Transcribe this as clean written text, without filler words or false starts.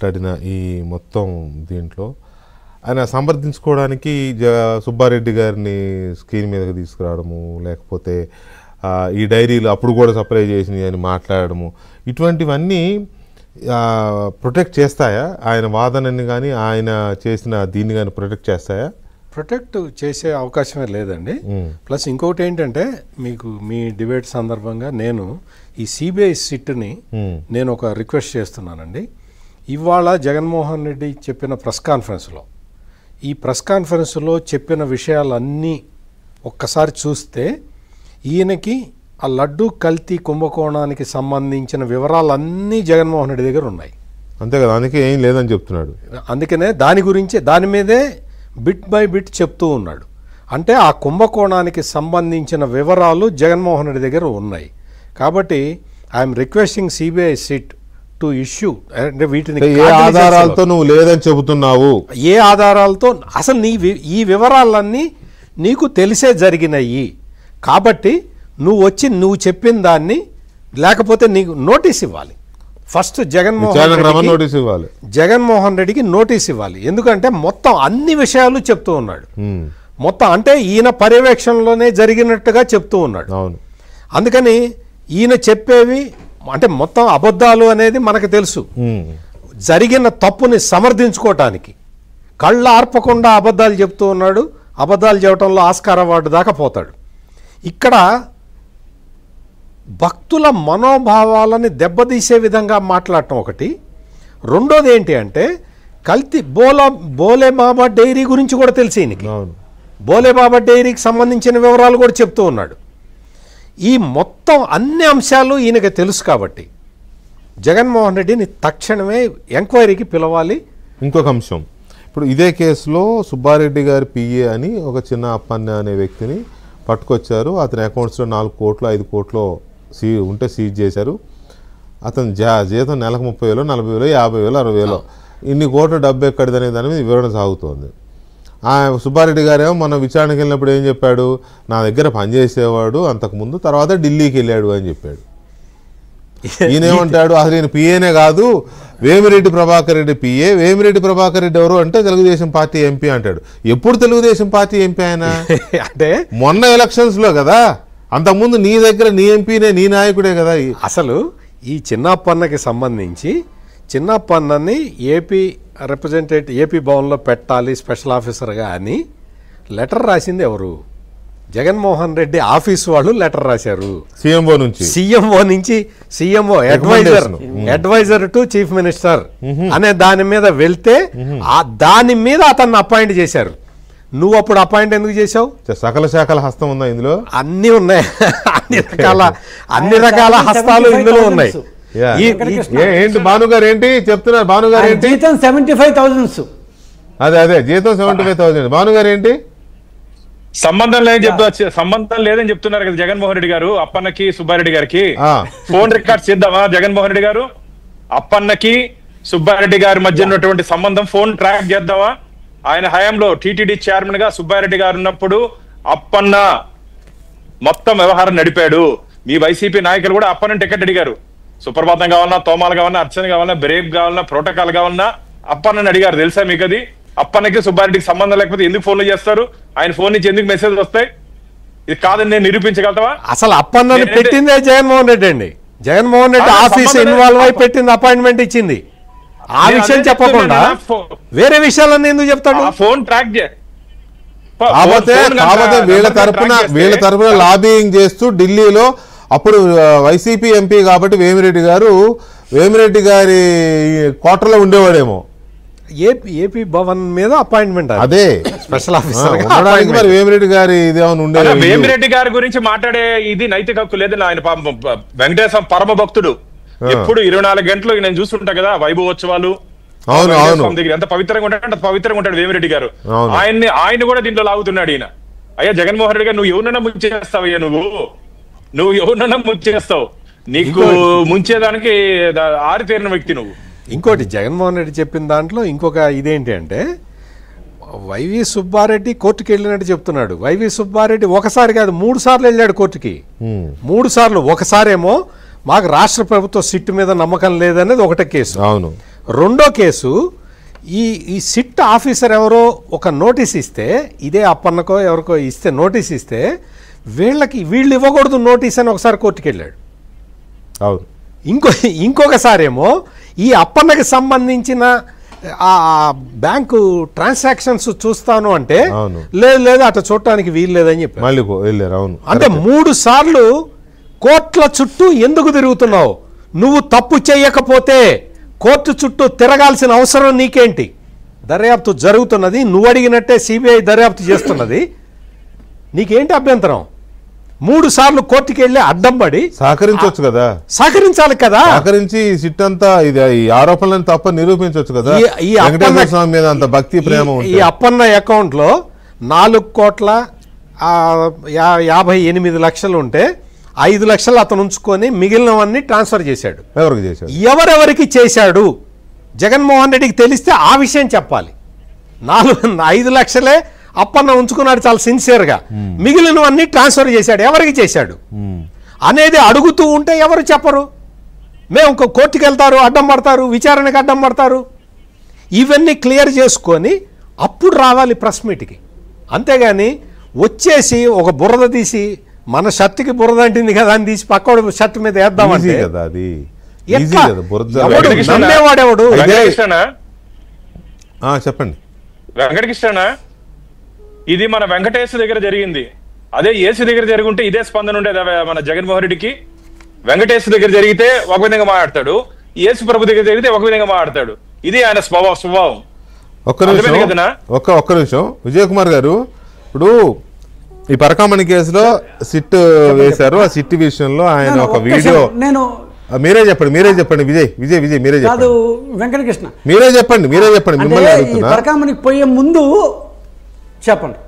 మాట్లాడిన ఈ మొత్తం దీంట్లో ఆయన సమర్థించుకోవడానికి సుబ్బారెడ్డి గారిని స్క్రీన్ మీదకి తీసుకురావడము, లేకపోతే ఈ డైరీలు అప్పుడు కూడా సప్లై చేసినాయి అని మాట్లాడము, ఇటువంటివన్నీ ప్రొటెక్ట్ చేస్తాయా ఆయన వాదనని కానీ ఆయన చేసిన దీన్ని కానీ ప్రొటెక్ట్ చేస్తాయా? ప్రొటెక్ట్ చేసే అవకాశమే లేదండి. ప్లస్ ఇంకొకటి ఏంటంటే మీకు మీ డిబేట్ సందర్భంగా నేను ఈ సిబిఐ సిట్ని నేను ఒక రిక్వెస్ట్ చేస్తున్నానండి. ఇవాళ జగన్మోహన్ రెడ్డి చెప్పిన ప్రెస్ కాన్ఫరెన్స్లో ఈ ప్రెస్ కాన్ఫరెన్స్లో చెప్పిన విషయాలన్నీ ఒక్కసారి చూస్తే ఈయనకి ఆ లడ్డు కల్తీ కుంభకోణానికి సంబంధించిన వివరాలన్నీ జగన్మోహన్ రెడ్డి దగ్గర ఉన్నాయి. అంతే కదా, అందుకే ఏం లేదని చెప్తున్నాడు. అందుకనే దాని మీదే బిట్ బై బిట్ చెప్తూ ఉన్నాడు. అంటే ఆ కుంభకోణానికి సంబంధించిన వివరాలు జగన్మోహన్ రెడ్డి దగ్గర ఉన్నాయి. కాబట్టి I'm requesting CBI SIT to issue అంటే వీటిని ఏ ఆధారాలతో నువ్వు లేదని చెబుతున్నావు, ఏ ఆధారాలతో అసలు ఈ వివరాలన్నీ నీకు తెలిసే జరిగినాయి కాబట్టి నువ్వు చెప్పిన దాన్ని లేకపోతే నీకు నోటీస్ ఇవ్వాలి. ఫస్ట్ జగన్మోహన్ రెడ్డికి నోటీస్ ఇవ్వాలి. ఎందుకంటే మొత్తం అన్ని విషయాలు చెప్తూ ఉన్నాడు. మొత్తం అంటే ఈయన పర్యవేక్షణలోనే జరిగినట్టుగా చెప్తూ ఉన్నాడు. అందుకని ఈయన చెప్పేవి అంటే మొత్తం అబద్ధాలు అనేది మనకు తెలుసు. జరిగిన తప్పుని సమర్థించుకోవటానికి కళ్ళ ఆర్పకుండా అబద్ధాలు చెప్తూ ఉన్నాడు. అబద్ధాలు చెప్పడంలో ఆస్కార్ అవార్డు దాకా పోతాడు. ఇక్కడ భక్తుల మనోభావాలని దెబ్బతీసే విధంగా మాట్లాడటం ఒకటి. రెండోది ఏంటి అంటే కల్తీ బోలేబాబా డైరీ గురించి కూడా తెలిసి ఈయనకి బోలేబాబా డైరీకి సంబంధించిన వివరాలు కూడా చెప్తూ ఉన్నాడు. ఈ మొత్తం అన్ని అంశాలు ఈయనకి తెలుసు కాబట్టి జగన్మోహన్ రెడ్డిని తక్షణమే ఎంక్వైరీకి పిలవాలి. ఇంకొక అంశం, ఇప్పుడు ఇదే కేసులో సుబ్బారెడ్డి గారి పిఏ అని ఒక చిన్న అప్పన్న అనే వ్యక్తిని పట్టుకొచ్చారు. అతని అకౌంట్స్లో 4 కోట్లు 5 కోట్లు ఉంటే సీజ్ చేశారు. అతని జీతం నెలకు 30,000 40,000 50,000 60,000 ఇన్ని కోట్ల డబ్బు ఎక్కడిదనే దాని మీద వివరణ సాగుతోంది. సుబ్బారెడ్డి గారేమో మనం విచారణకి వెళ్ళినప్పుడు ఏం చెప్పాడు, నా దగ్గర పనిచేసేవాడు అంతకుముందు, తర్వాత ఢిల్లీకి వెళ్ళాడు అని చెప్పాడు. ఈయనేమంటాడు, అసలు ఈయన పిఏనే కాదు, వేమిరెడ్డి ప్రభాకర్ రెడ్డి పిఏ. వేమిరెడ్డి ప్రభాకర్ రెడ్డి ఎవరు అంటే తెలుగుదేశం పార్టీ ఎంపీ అంటాడు. ఎప్పుడు తెలుగుదేశం పార్టీ ఎంపీ ఆయన? అంటే మొన్న ఎలక్షన్స్ లో కదా, అంతకుముందు నీ దగ్గర నీ ఎంపీనే నీ నాయకుడే కదా. అసలు ఈ చిన్నప్పన్నకి సంబంధించి చిన్నప్పన్నని ఏపీ ఏపీ భవన్లో పెట్టాలి స్పెషల్ ఆఫీసర్గా అని లెటర్ రాసింది ఎవరు? జగన్మోహన్ రెడ్డి ఆఫీస్ వాళ్ళు లెటర్ రాశారు. సీఎంఓ నుంచి CMO adviser to chief minister అనే దాని మీద వెళ్తే దాని మీద అతన్ని అపాయింట్ చేశారు. నువ్వు అప్పుడు అపాయింట్ ఎందుకు చేశావు? సకల శాఖల హస్తం ఉందా ఇందులో? అన్ని ఉన్నాయి, అన్ని రకాల హస్తాలు ఇందులో ఉన్నాయి. ఏంటి భానుగారు ఏంటి చెప్తున్నారు? భానుగారు ఏంటి జీతం 75,000. అదే జీతం 75,000. భానుగారు ఏంటి సంబంధం లేదని చెప్తున్నారు కదా జగన్మోహన్ రెడ్డి గారు. అప్పన్నకి సుబ్బారెడ్డి గారికి ఫోన్ రికార్డ్ చేద్దామా జగన్మోహన్ రెడ్డి గారు? అప్పన్నకి సుబ్బారెడ్డి గారి మధ్య ఉన్నటువంటి సంబంధం ఫోన్ ట్రాక్ చేద్దామా? ఆయన హయాంలో టీటీడీ చైర్మన్ గా సుబ్బారెడ్డి గారు ఉన్నప్పుడు అప్పన్న మొత్తం వ్యవహారం నడిపాడు. మీ వైసీపీ నాయకులు కూడా అప్పన్న టికెట్ అడిగారు. సుప్రభాతం కావాలన్నా, తోమాలు కావాలన్నా, అర్చన కావాలన్నా, బ్రేక్ కావాలన్నా, ప్రోటోకాల్ కావాలన్నా అప్పన్నని అడిగారు. తెలుసా మీకు అది? అప్పన్నకి సుబ్బారెడ్డికి సంబంధం లేకపోతే ఎందుకు ఫోన్లు చేస్తారు? ఆయన ఫోన్ నుంచి ఎందుకు మెసేజ్ వస్తాయి? ఇది కాదని నేను నిరూపించగలుగుతావా? అసలు అప్పన్నని పెట్టిందే జగన్మోహన్ రెడ్డి అండి. జగన్మోహన్ రెడ్డి ఆఫీస్ ఇన్వాల్వ్ అయి పెట్టింది, అపాయింట్మెంట్ ఇచ్చింది. ఆ విషయం చెప్పకుండా వేరే విషయాలన్నీ ఎందుకు చెప్తాడు? ఫోన్ ట్రాక్ కాకపోతే వీళ్ళ తరపున లాబింగ్ చేస్తూ ఢిల్లీలో అప్పుడు వైసీపీ ఎంపీ కాబట్టి వేమిరెడ్డి గారి క్వార్టర్లో ఉండేవాడేమో. ఏపీ భవన్ మీద అపాయింట్మెంట్, అదే స్పెషల్ ఆఫీసర్. మరి వేమిరెడ్డి గారి ఇదేమన్నా ఉండే? వేమిరెడ్డి గారి గురించి మాట్లాడే ఇది నైతిక హక్కు లేదని ఆయన వెంకటేశ్వర పరమ భక్తుడు. ఎప్పుడు 24 గంటలు నేను చూస్తుంటా కదా వైభవోత్సవాలు. దగ్గర ఎంత పవిత్రంగా ఉంటాడు, అంత పవిత్రంగా ఉంటాడు వేమిరెడ్డి గారు. ఆయన కూడా దీంట్లో లాగుతున్నాడు ఈయన. అయ్యా జగన్మోహన్ రెడ్డి గారు, నువ్వు ఎవరినైనా ముంచేస్తావు. అయ్యా నువ్వు ఎవరినైనా ముంచేస్తావు. నీకు ముంచేదానికి ఆరితేరిన వ్యక్తి నువ్వు. ఇంకోటి జగన్మోహన్ రెడ్డి చెప్పిన దాంట్లో ఇంకొక ఇదేంటి అంటే వైవి సుబ్బారెడ్డి కోర్టుకి వెళ్ళినట్టు చెప్తున్నాడు. వైవి సుబ్బారెడ్డి ఒకసారి కాదు 3 సార్లు వెళ్ళాడు కోర్టుకి. 3 సార్లు. ఒకసారేమో మాకు రాష్ట్ర ప్రభుత్వ సిట్టు మీద నమ్మకం లేదనేది ఒకటే కేసు. రెండో కేసు ఈ సిట్ ఆఫీసర్ ఎవరో ఒక నోటీస్ ఇస్తే, ఇదే అప్పన్నకో ఎవరికో ఇస్తే నోటీస్ ఇస్తే వీళ్ళు ఇవ్వకూడదు నోటీస్ అని ఒకసారి కోర్టుకు వెళ్ళాడు. అవును. ఇంకొకసారి ఏమో ఈ అప్పన్నకి సంబంధించిన ఆ బ్యాంకు ట్రాన్సాక్షన్స్ చూస్తాను అంటే లేదు అట్లా చూడటానికి వీలు లేదని చెప్పి మళ్ళీ వెళ్ళారు. అవును. అంటే 3 సార్లు కోర్టుల చుట్టూ ఎందుకు తిరుగుతున్నావు? నువ్వు తప్పు చేయకపోతే కోర్టు చుట్టూ తిరగాల్సిన అవసరం నీకేంటి? దర్యాప్తు జరుగుతున్నది, నువ్వు అడిగినట్టే సిబిఐ దర్యాప్తు చేస్తున్నది, నీకేంటి అభ్యంతరం? 3 సార్లు కోర్టుకి వెళ్ళి అడ్డం పడి సహకరించవచ్చు కదా, సహకరించాలి కదా, సహకరించి సిట్ అంతా ఈ ఆరోపణలను తప్ప నిరూపించవచ్చు కదా. ఈ వెంకటేశ్వర స్వామి మీద అంత భక్తి ప్రేమ ఈ అప్పన్న అకౌంట్ లో 4,58 లక్షలు ఉంటే 5 లక్షలు అతను ఉంచుకొని మిగిలినవన్నీ ట్రాన్స్ఫర్ చేశాడు. ఎవరికి చేశాడు? ఎవరెవరికి చేశాడు జగన్మోహన్ రెడ్డికి తెలిస్తే ఆ విషయం చెప్పాలి. 5 లక్షలే అప్పన్న ఉంచుకున్నాడు చాలా సిన్సియర్గా, మిగిలినవన్నీ ట్రాన్స్ఫర్ చేశాడు. ఎవరికి చేశాడు అనేది అడుగుతూ ఉంటే ఎవరు చెప్పరు. మేము కోర్టుకి వెళ్తారు, అడ్డం పడతారు, విచారణకు అడ్డం పడతారు. ఇవన్నీ క్లియర్ చేసుకొని అప్పుడు రావాలి ప్రెస్ మీట్కి. అంతేగాని వచ్చేసి ఒక బురద తీసి మన షర్ట్కి బురద అంటుంది కదా అని తీసి పక్కడు షర్ట్ మీద వేద్దామంటే కదా, అది నమ్మేవాడెవడు? చెప్పండి వెంకటకృష్ణ, ఇది మన వెంకటేశ్వర దగ్గర జరిగింది. అదే ఏసీ దగ్గర జరుగుంటే ఇదే స్పందన ఉండేది మన జగన్మోహన్ రెడ్డికి. వెంకటేశ్వర దగ్గర జరిగితే ఒక విధంగా మాట్లాడతాడు, ఏసు ప్రభు దగ్గర జరిగితే ఒక విధంగా మాట్లాడతాడు. ఇది ఆయన స్వభావం. ఒక్క నిమిషం విజయ్ కుమార్ గారు, ఇప్పుడు ఈ పరకామణి కేసులో సిట్ వేశారు. ఆ సిట్ విషయంలో ఆయన ఒక వీడియో, మీరే చెప్పండి విజయ్ మీరే చెప్పండి. వెంకటకృష్ణ మీరే చెప్పండి మిమ్మల్ని పరకామణికి పోయే ముందు చెప్పండి.